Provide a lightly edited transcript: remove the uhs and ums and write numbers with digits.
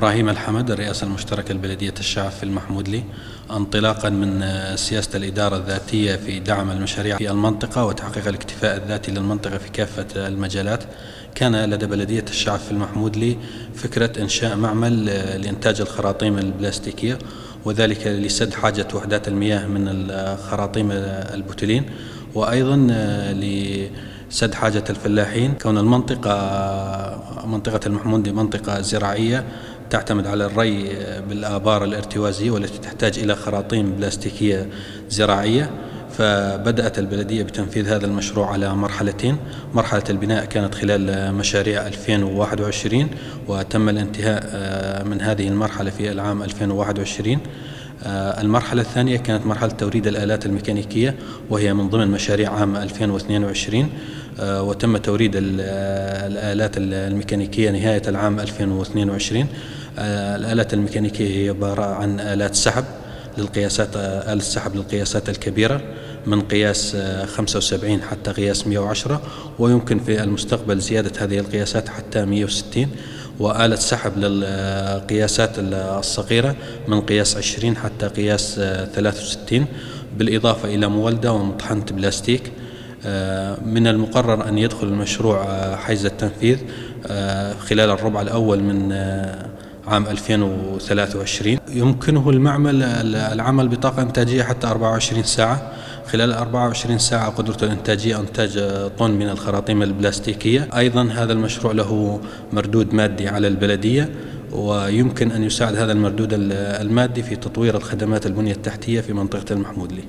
إبراهيم الحمد، الرئاسة المشتركة لبلدية الشعب في المحمودلي. انطلاقا من سياسة الإدارة الذاتية في دعم المشاريع في المنطقة وتحقيق الاكتفاء الذاتي للمنطقة في كافة المجالات، كان لدى بلدية الشعب في المحمودلي فكرة إنشاء معمل لإنتاج الخراطيم البلاستيكية، وذلك لسد حاجة وحدات المياه من الخراطيم البوتيلين، وأيضا لسد حاجة الفلاحين، كون منطقة المحمودلي منطقة زراعية تعتمد على الري بالآبار الارتوازية والتي تحتاج إلى خراطيم بلاستيكية زراعية. فبدأت البلدية بتنفيذ هذا المشروع على مرحلتين. مرحلة البناء كانت خلال مشاريع 2021، وتم الانتهاء من هذه المرحلة في العام 2021. المرحلة الثانية كانت مرحلة توريد الآلات الميكانيكية، وهي من ضمن مشاريع عام 2022، وتم توريد الآلات الميكانيكية نهاية العام 2022. الآلات الميكانيكية هي عبارة عن آلات سحب للقياسات، آلة السحب للقياسات الكبيرة من قياس 75 حتى قياس 110، ويمكن في المستقبل زيادة هذه القياسات حتى 160، وآلة سحب للقياسات الصغيرة من قياس 20 حتى قياس 63، بالإضافة إلى مولدة ومطحنة بلاستيك. من المقرر أن يدخل المشروع حيز التنفيذ خلال الربع الأول من عام 2023. يمكنه المعمل العمل بطاقة إنتاجية حتى 24 ساعة. خلال 24 ساعة قدرته الإنتاجية إنتاج طن من الخراطيم البلاستيكية. أيضا هذا المشروع له مردود مادي على البلدية، ويمكن أن يساعد هذا المردود المادي في تطوير الخدمات البنية التحتية في منطقة المحمودلي.